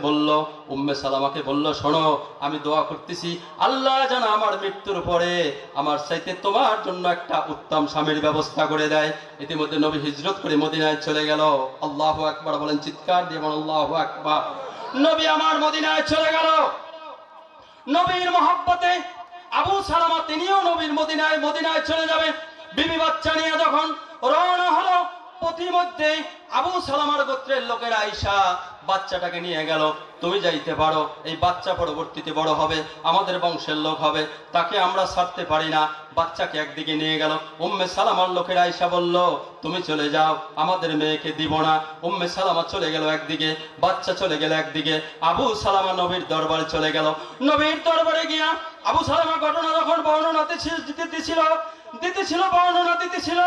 A: বলল, শোনো, আমি দোয়া করতেছি, আল্লাহ যেন আমার মৃত্যুর পরে আমার চাইতে তোমার জন্য একটা উত্তম স্বামীর ব্যবস্থা করে দেয়। ইতিমধ্যে নবী হিজরত করে মদিনায় চলে গেল। আল্লাহু আকবার বলেন, চিৎকার দিয়ে বলেন আল্লাহু আকবার। নবী আমার মদিনায় চলে গেল। নবীর মহব্বতে আবু সালামা তিনিও নবীর মদিনায় চলে যাবে। বিবি বাচ্চা নিয়ে যখন রওনা হলো, প্রতিমধ্যে আবু সালামার গোত্রের লোকেরা আইসা বাচ্চাটাকে নিয়ে গেল। তুমি যাইতে পারো, এই বাচ্চা পরবর্তীতে বড় হবে, আমাদের বংশের লোক হবে, তাকে আমরা ছাড়তে পারি না। বাচ্চাকে একদিকে নিয়ে গেল। উম্মে সালামার লোকেরা আইসা বলল, তুমি চলে যাও, আমাদের মেয়েকে দিব না। উম্মে সালামা চলে গেল একদিকে, বাচ্চা চলে গেল একদিকে। আবু সালামা নবীর দরবারে চলে গেল। নবীর দরবারে গিয়া আবু সালামা ঘটনা যখন বর্ণনা দিতেছিল,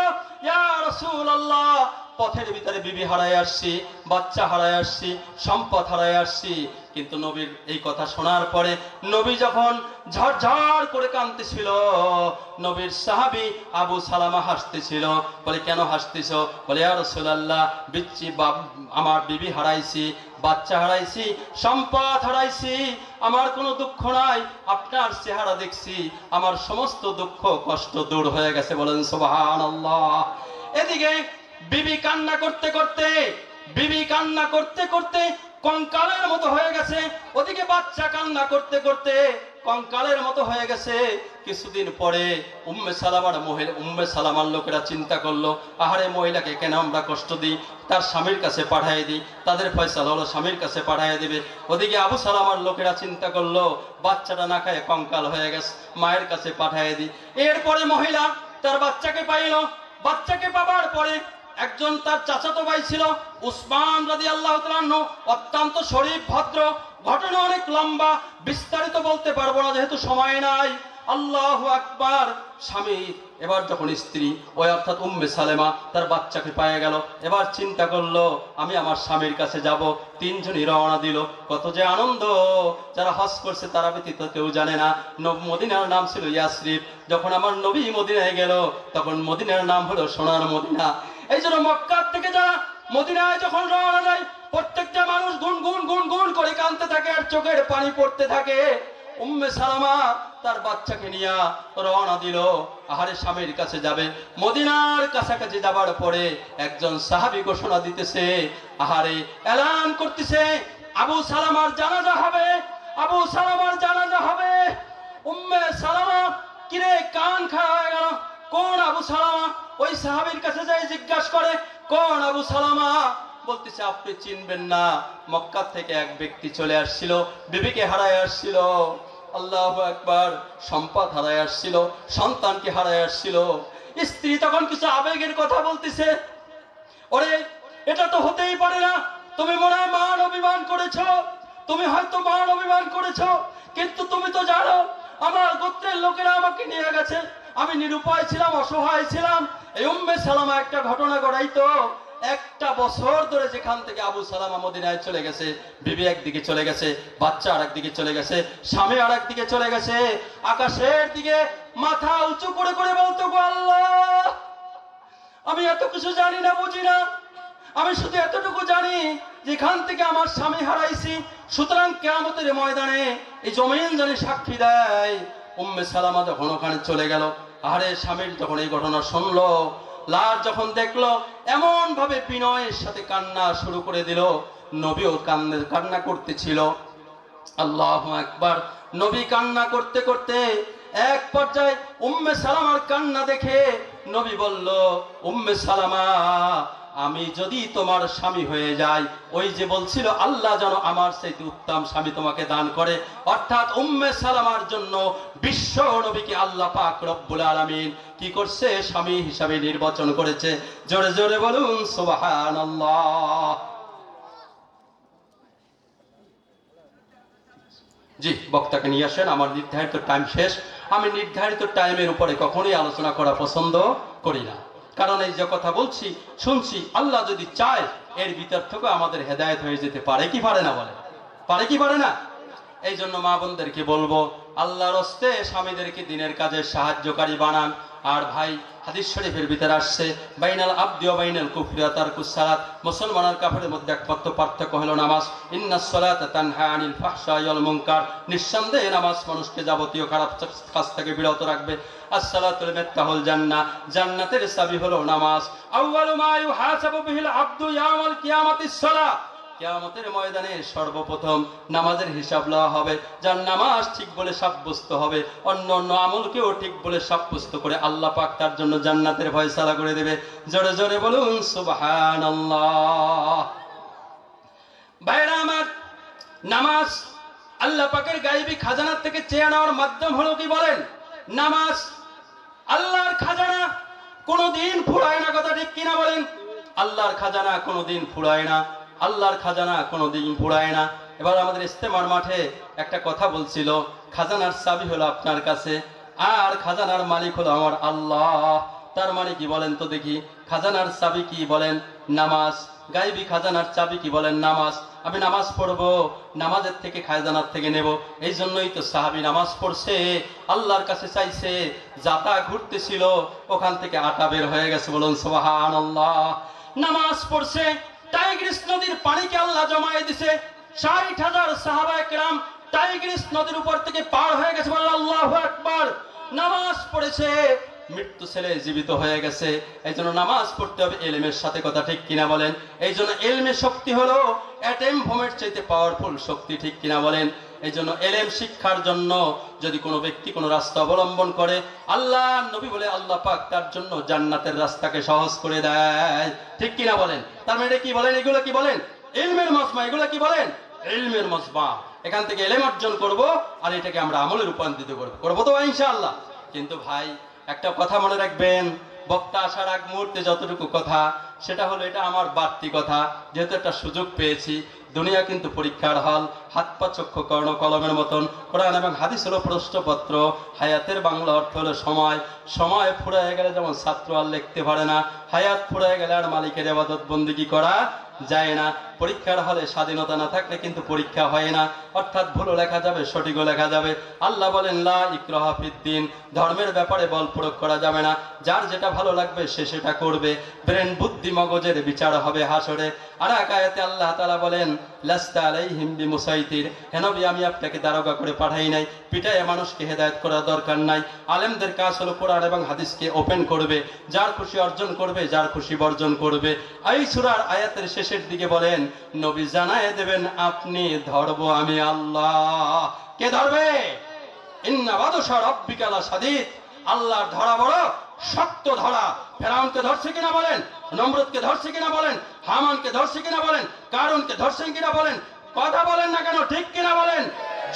A: ইয়া রাসূলুল্লাহ, পথের ভিতরে বিবি হারায় আসছি, বাচ্চা হারায় আসছি, সম্পদ হারায় আসছি। কিন্তু নবীর এই কথা শোনার পরে নবী যখন ঝরঝর করে কাঁদতেছিল, নবীর সাহাবী আবু সালামা হাসতেছিল। বলে, কেন হাসতেছ? বলে, ইয়া রাসূলুল্লাহ, আমার বিবি হারাইছি, বাচ্চা হারাইছি, সম্পদ হারাইছি, আমার কোনো দুঃখ নাই, আপনার চেহারা দেখছি, আমার সমস্ত দুঃখ কষ্ট দূর হয়ে গেছে। বলেন সুবহানাল্লাহ। এদিকে বিবি কান্না করতে করতে কঙ্কালের মতো হয়ে গেছে। ওদিকে বাচ্চা কান্না করতে করতে কঙ্কালের মতো হয়ে গেছে। কিছুদিন পরে উম্মে সালামার লোকেরা চিন্তা করলো, আহারে, মহিলাকে কেন আমরা কষ্ট দিই, তার স্বামীর কাছে পাঠিয়ে দিই, তাদের ফয়সালা হলো স্বামীর কাছে পাঠিয়ে দিবে। ওদিকে আবু সালামার লোকেরা চিন্তা করলো, বাচ্চাটা না খায় কঙ্কাল হয়ে গেছে, মায়ের কাছে পাঠিয়ে দিই। এরপরে মহিলা তার বাচ্চাকে পাইল। বাচ্চাকে পাবার পরে একজন তার চাচাতো ভাই ছিল উসমান রাদিয়াল্লাহু তাআলা আনহু, অত্যন্ত শরীফ ভদ্র। ঘটনা অনেক লম্বা, বিস্তারিত বলতে পারবো না যেহেতু সময় নাই। আল্লাহু আকবার। স্বামী এবার যখন স্ত্রী, ওই অর্থাৎ উম্মে সালেমা, তার বাচ্চাকে পেয়ে গেল, এবার চিন্তা করলো, আমি আমার স্বামীর কাছে যাব। তিনজনই রওনা দিল। কত যে আনন্দ! যারা হজ করছে তারা ব্যতীত কেউ জানে না। মদিনার নাম ছিল ইয়াসরিব। যখন আমার নবী মদিনায় গেল, তখন মদিনার নাম হলো সোনার মদিনা। এই জন্য মক্কা থেকে যারা মদিনায় যখন রওনা দেয়, প্রত্যেকটা মানুষ গুনগুন করে কাঁদতে থাকে আর চোখের পানি পড়তে থাকে। উম্মে সালামা তার বাচ্চাকে নিয়ে রওনা দিল, আহারে স্বামীর কাছে যাবে। মদিনার কাছাকাছি যাবার পরে একজন সাহাবী ঘোষণা দিতেছে, আহারে এলান করতেছে, আবু সালামার জানাজা হবে, আবু সালামার জানাজা হবে। উম্মে সালামা কিরে কান খাড়া হয়ে গেল, কোন আবু সালামা? ওই সাহাবীর কাছে যাই জিজ্ঞাসা করে, কোন আবু সালামা? বলতেছে, আপনি চিনবেন না, মক্কা থেকে এক ব্যক্তি চলে আসছিল, বিবিকে হারায় আসছিল। আল্লাহু আকবার। সম্পদ হারায় আসছিল, সন্তানকে হারায় আসছিল। স্ত্রী তখন কিছু আবেগের কথা বলতেছে, ওরে এটা তো হতেই পারে না, তুমি মনে হয় মান অভিমান করেছো, তুমি হয়তো মান অভিমান করেছো, কিন্তু তুমি তো জানো আমার গোত্রের লোকেরা আমাকে নিয়ে গেছে, আমি নিরুপায় ছিলাম, অসহায় ছিলাম। এই উম্মে সালামা একটা ঘটনা ঘটাইতো। একটা বছর ধরে যেখান থেকে আবু সালামা মদিনায় চলে গেছে, বিবি একদিকে চলে গেছে, বাচ্চা আর একদিকে চলে গেছে, স্বামী আর একদিকে চলে গেছে, আকাশের দিকে মাথা উঁচু করে করে বলতো, গো আল্লাহ, আমি এত কিছু জানি না, বুঝি না, আমি শুধু এতটুকু জানি যেখান থেকে আমার স্বামী হারাইছি, সুতরাং কিয়ামতের ময়দানে এই জমিন জানি সাক্ষী দেয়। উম্মে সালামা যখন ওখানে চলে গেল, আরে স্বামীর যখন এই ঘটনা শুনলো, লাশ যখন দেখলো, এমন ভাবে বিনয়ের সাথে কান্না শুরু করে দিল, নবীও কান্না করতেছিল। আল্লাহু আকবার। নবী কান্না করতে করতে এক পর্যায়ে উম্মে সালামার কান্না দেখে নবী বলল, উম্মে সালামা, আমি যদি তোমার স্বামী হয়ে যাই, ওই যে বলছিল আল্লাহ যেন আমার চাইতে উত্তম স্বামী তোমাকে দান করে, অর্থাৎ উম্মে সালামার জন্য বিশ্ব নবীকে আল্লাহ পাক রব্বুল আলামিন কি করছে? স্বামী হিসাবে নির্বাচন করেছে। জোরে জোরে বলুন সুবহানাল্লাহ। জি, বক্তাকে নিয়ে আসেন। আমার নির্ধারিত টাইম শেষ। আমি নির্ধারিত টাইমের উপরে কখনোই আলোচনা করা পছন্দ করি না, কারণ এই যে কথা বলছি শুনছি, আল্লাহ যদি চায় এর ভিতর থেকে আমাদের হেদায়েত হয়ে যেতে পারে কি পারে না? বলে পারে কি পারে না? এই জন্য মা বোনদেরকে বলবো, আল্লাহর হস্তে স্বামীদেরকে দিনের কাজে সাহায্যকারী বানান। আর ভাই, হাদিস শরীফের ভিতরে আসছে, বাইনাল আবদি ওয়া বাইনাল কুফরি ওয়া তারকুস সালাত, মুসলমান আর কাফেরের মধ্যে একমাত্র পার্থক্য হলো নামাজ। ইন্নাস সালাতা তানহা আনিল ফাহশাই ওয়াল মুনকার, নিঃসন্দেহে নামাজ মানুষকে যাবতীয় খারাপ কাজ থেকে বিরত রাখবে। আসসালাতুল মিফতাহুল জান্নাহ, জান্নাতের চাবি হলো নামাজ। আউয়ালু মা ইউহাসাবু বিহিল আবদু ইয়াউমাল কিয়ামাতিস সালাহ, কিয়ামতের ময়দানে সর্বপ্রথম নামাজের হিসাব লওয়া হবে। যার নামাজ ঠিক বলে সাব্যস্ত হবে, অন্য অন্য আমলকেও ঠিক বলে সাব্যস্ত করে আল্লাহ পাক তার জন্য জান্নাতের ফয়সালা করে দেবে। জোরে জোরে বলুন সুবহানাল্লাহ। ভাইরা আমার, নামাজ আল্লাহ পাকের গায়েবী খাজানা থেকে চেয়ে নেওয়ার মাধ্যম হলো কি বলেন? নামাজ আল্লাহর খাজানা, কোনোদিন ফুরায় না, কথা ঠিক কিনা বলেন? আল্লাহর খাজানা কোনোদিন ফুরায় না, আল্লাহর খাজানা কোনোদিন ফুরায় না। এবার আমাদের ইস্তেমার মাঠে একটা কথা বলছিল, খাজানার চাবি হলো আপনার কাছে, আর খাজানার মালিক হলো আমার আল্লাহ। তার মানে কি বলেন তো দেখি? খাজানার চাবি কি বলেন? নামাজ। গায়েবী খাজানার চাবি কি বলেন? নামাজ। আমি নামাজ পড়বো, নামাজের থেকে খাজানার থেকে নেব। এই জন্যই তো সাহাবী নামাজ পড়ছে, আল্লাহর কাছে চাইছে, যাতা ঘুরতেছিল ওখান থেকে আটা বের হয়ে গেছে। বলুন সুবহানাল্লাহ। নামাজ পড়ছে, টাইগ্রিস নদীর পানিকে আল্লাহ জমায়ে দিছে, ৬০,০০০ সাহাবায়ে কেরাম টাইগ্রিস নদীর উপর থেকে পার হয়ে গেছে। বলেন আল্লাহু আকবার। নামাজ পড়েছে, মৃত্যু ছেলে জীবিত হয়ে গেছে। এই জন্য নামাজ পড়তে হবে এলেমের সাথে, কথা ঠিক কিনা বলেন? এই জন্য এলমের শক্তি হলো অ্যাটম বোমের চাইতে পাওয়ারফুল শক্তি, ঠিক কিনা বলেন? এই জন্য এলেম শিক্ষার জন্য যদি কোনো ব্যক্তি কোনো রাস্তা অবলম্বন করে, আল্লাহ নবী বলে আল্লাহ পাক তার জন্য জান্নাতের রাস্তাকে সহজ করে দেয়, ঠিক কিনা বলেন? তার মানে কি বলেন? এগুলো কি বলেন? ইলমের মজমা। এগুলো কি বলেন? ইলমের মজমা। এখান থেকে এলেম অর্জন করব, আর এটাকে আমরা আমলে রূপান্তরিত করবো তো ইনশাআল্লাহ। কিন্তু ভাই, একটা কথা মনে রাখবেন, বক্তা আসার আগ মুহূর্তে যতটুকু কথা, সেটা হলো এটা আমার বাড়তি কথা। যেহেতু একটা সুযোগ পেয়েছি, দুনিয়া কিন্তু পরীক্ষার হল, হাত পা চক্ষু কর্ণ কলমের মতন। কোরআন এবং হাদিস হলো প্রশ্নপত্র, হায়াতের বাংলা অর্থ হলো সময়। সময় ফুরায় গেলে যেমন ছাত্র আর লিখতে পারে না, হায়াত ফুরায় গেলে আর মালিকের ইবাদত বন্দেগী করা যায় না। পরীক্ষার হলে স্বাধীনতা না থাকলে কিন্তু পরীক্ষা হয় না, অর্থাৎ ভুলও লেখা যাবে, সঠিকও লেখা যাবে। আল্লাহ বলেন লা ইকরাহা ফিদ্দিন, ধর্মের ব্যাপারে বল প্রয়োগ করা যাবে না, যার যেটা ভালো লাগবে সে সেটা করবে। ব্রেন বুদ্ধি মগজের বিচার হবে হাসরে। আর এক আয়াতে আল্লাহ তাআলা বলেন লাস্তা আলাইহিম বিমুসাইতির, হে নবী আমি আপনাকে দারোগা করে পাঠাই নাই, পিটায়ে মানুষকে হেদায়েত করার দরকার নাই। আলেমদের কাজ হলো কোরআন এবং হাদিসকে ওপেন করবে, যার খুশি অর্জন করবে, যার খুশি বর্জন করবে। এই সূরার আয়াতের শেষের দিকে বলেন নবী জানায় দেবেন আপনি ধরবো আমি আল্লাহ। কে ধরবে? ইন্না বাদশা রাব্বিকা লাশাদীদ, আল্লাহর ধরা বড় শক্ত ধরা। ফেরাউনকে ধরছে কিনা বলেন? নমরুদকে ধরছে কিনা বলেন? হামানকে ধরছে কিনা বলেন? কারুনকে ধরছেন কিনা বলেন? কথা বলেন না কেন, ঠিক কিনা বলেন?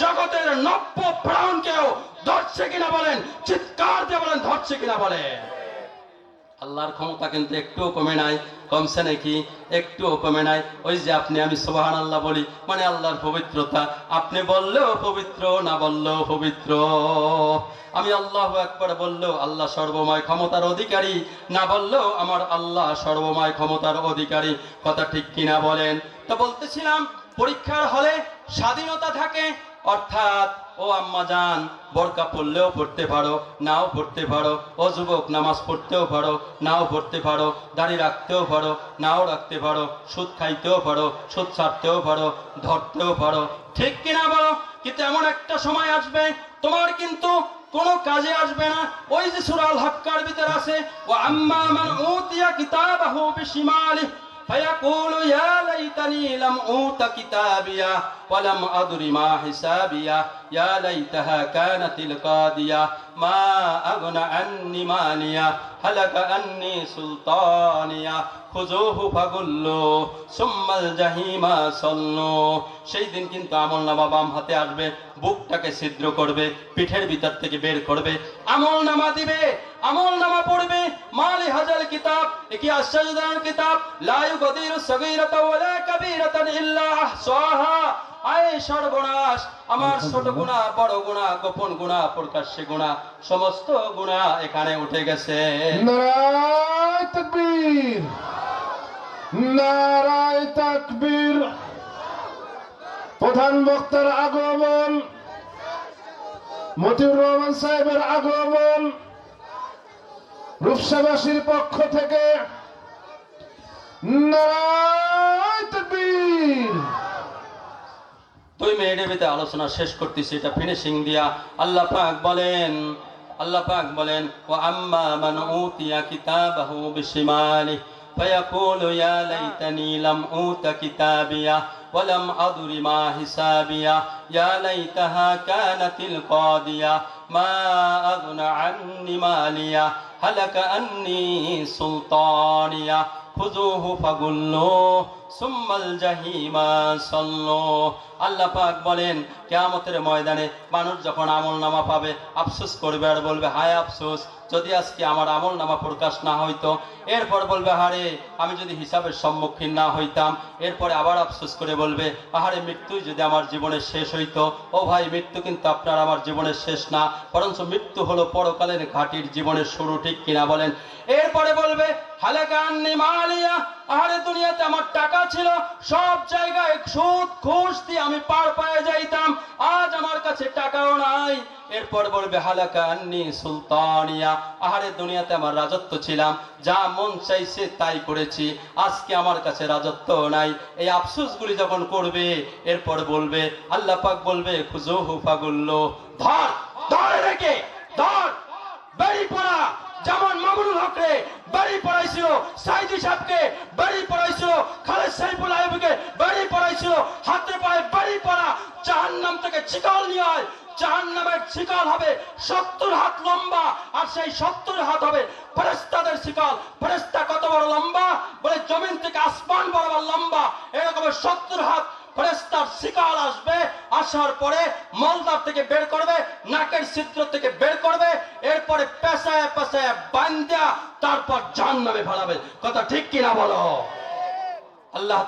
A: জগতের নব্য ফেরাউনকেও ধরছে কিনা বলেন? চিৎকার দিয়ে বলেন ধরছে কিনা বলেন? আল্লাহর ক্ষমতা কিন্তু একটুও কমে নাই। কমছে নাকি? একটুও কমে নাই। ওই যে আপনি আমি সুবহানাল্লাহ বলি, মানে আল্লাহর পবিত্রতা। আপনি বললেও পবিত্র, না বললেও পবিত্র। আমি আল্লাহু আকবার বললেও আল্লাহ সর্বময় ক্ষমতার অধিকারী, না বললেও আমার আল্লাহ সর্বময় ক্ষমতার অধিকারী। কথা ঠিক কিনা বলেন? তো বলতেছিলাম, পরীক্ষার হলে স্বাধীনতা থাকে, অর্থাৎ ও আম্মা জান, বোরকা পড়লেও পড়তে পারো, নাও পড়তে পারো। ও যুবক, নামাজ পড়তেও পারো, নাও পড়তে পারো। দাড়ি রাখতেও পারো, নাও রাখতে পারো। সুদ খাইতেও পারো, সুদ ছাড়তেও পারো, ধরতেও পারো, ঠিক কিনা বলো? কিন্তু এমন একটা সময় আসবে তোমার কিন্তু কোনো কাজে আসবে না। ওই যে সূরা আল হাক্কার ভিতর আছে, ওয়া আম্মা মান উতিয়া কিতাবাহু বিশিমালিহি ফায়াকুলু ইয়া লাইতানি লাম উতা কিতাবিয়া ওয়া লাম আদরি মা হিসাবিয়া ইয়া লাইতাহা কানাতিল কাদিয়া মা আগনা আন্নি মালিয়া হালাকা আন্নি সুলতানিয়া খুযুহু ফাগুল্লু সুম্মাল জাহিমা সাল্লু। সেই দিন কিন্তু আমলনামা বাম হাতে আসবে, বুকটাকে ছিদ্র করবে, পিঠের ভিতর থেকে বের করবে, আমলনামা দিবে, আমলনামা পড়বে। মালি হাজাল কিতাব, কি আশ্চর্যজনক কিতাব, লা ইউগাদিরু সগীরাতাও ওয়ালা কাবীরাতান ইল্লা আহসাহা। আয় সর্বনাশ, আমার ছোট গুনাহ, বড় গুনাহ, গোপন গুনাহ, প্রকাশ্যে গুনাহ, সমস্ত গুনাহ এখানে উঠে গেছে।
B: নারায়ে তাকবীর, নারায়ে তাকবীর। প্রধান বক্তার আগমন, মতিউর রহমান সাহেবের আগমন, রূপসাবাসীর পক্ষ থেকে নারায়ে তাকবীর।
A: 2 মিনিটের ভিতরে আলোচনা শেষ করতেছি, এটা ফিনিশিং দিয়া। আল্লাহ পাক বলেন, আল্লাহ পাক বলেন ওয়া আম্মা মান উতিয়া কিতাবাহু বিশিমালিহি, فيقول يا ليتني لم أوت كتابيه ولم أدر ما حسابيه يا ليتها كانت القاضية ما أغنى عني ماليه هلك عني سلطانيه খুযুহু ফাগুল্লুহ সুম্মাল জাহিমা সাল্লুহ। আল্লাহ পাক বলেন কিয়ামতের ময়দানে মানুষ যখন আমলনামা পাবে আফসোস করবে আর বলবে হায় আফসোস, যদি আজকে আমার আমলনামা প্রকাশ না হইতো। এরপর বলবে হারে আমি যদি হিসাবের সম্মুখীন না হইতাম। এরপরে আবার আফসোস করে বলবে আহারে মৃত্যুই যদি আমার জীবনের শেষ হইতো। ও ভাই, মৃত্যু কিন্তু আপনার আমার জীবনের শেষ না, বরঞ্চ মৃত্যু হলো পরকালের ঘাটির জীবনের শুরু, ঠিক কিনা বলেন? এরপরে বলবে হালাকা আন্নি মালিয়া, আহারে দুনিয়াতে আমার টাকা ছিল, সব জায়গায় সুদ ঘুষ দিয়ে আমি পার পেয়ে যাইতাম, আজ আমার কাছে টাকাও নাই। এরপর বলবে হালাকা আন্নি সুলতানিয়া, আহারে দুনিয়াতে আমার রাজত্ব ছিলাম, যা মন চাইছে তাই করেছি, আজকে আমার কাছে রাজত্ব নাই। এই আফসোসগুলি যখন করবে এরপর বলবে আল্লাহ পাক বলবে খুযুহু ফাগুল্লুহ, ধর ধর রেখে ধর, বেরি পড়া। যেমন মামুনুল হকরে বাড়ি পড়াইছিল, সাইদি সাহেবকে বাড়ি পড়াইছিল, খালেদ সাইফুল আইবকে বাড়ি পড়াইছিল, হাতে পায়ে বাড়ি পড়া। জাহান্নাম থেকে শিকল নিয়ে আয়, জাহান্নামের শিকল হবে 70 হাত লম্বা, আর সেই 70 হাত হবে ফেরেশতাদের শিকল। ফেরেশতা কত বড় লম্বা? বলে জমিন থেকে আসমান বরাবর লম্বা। এরকম 70 হাত ফেরেশতার শিকল আসবে, আসার পরে মলদার থেকে বের করবে, নাকের ছিদ্র থেকে বের করবে, এরপরে পেশায় পেশায় বান্ধা তারপর জাহান্নামে ফেলাবে। কথা ঠিক কিনা বলো? আল্লাহ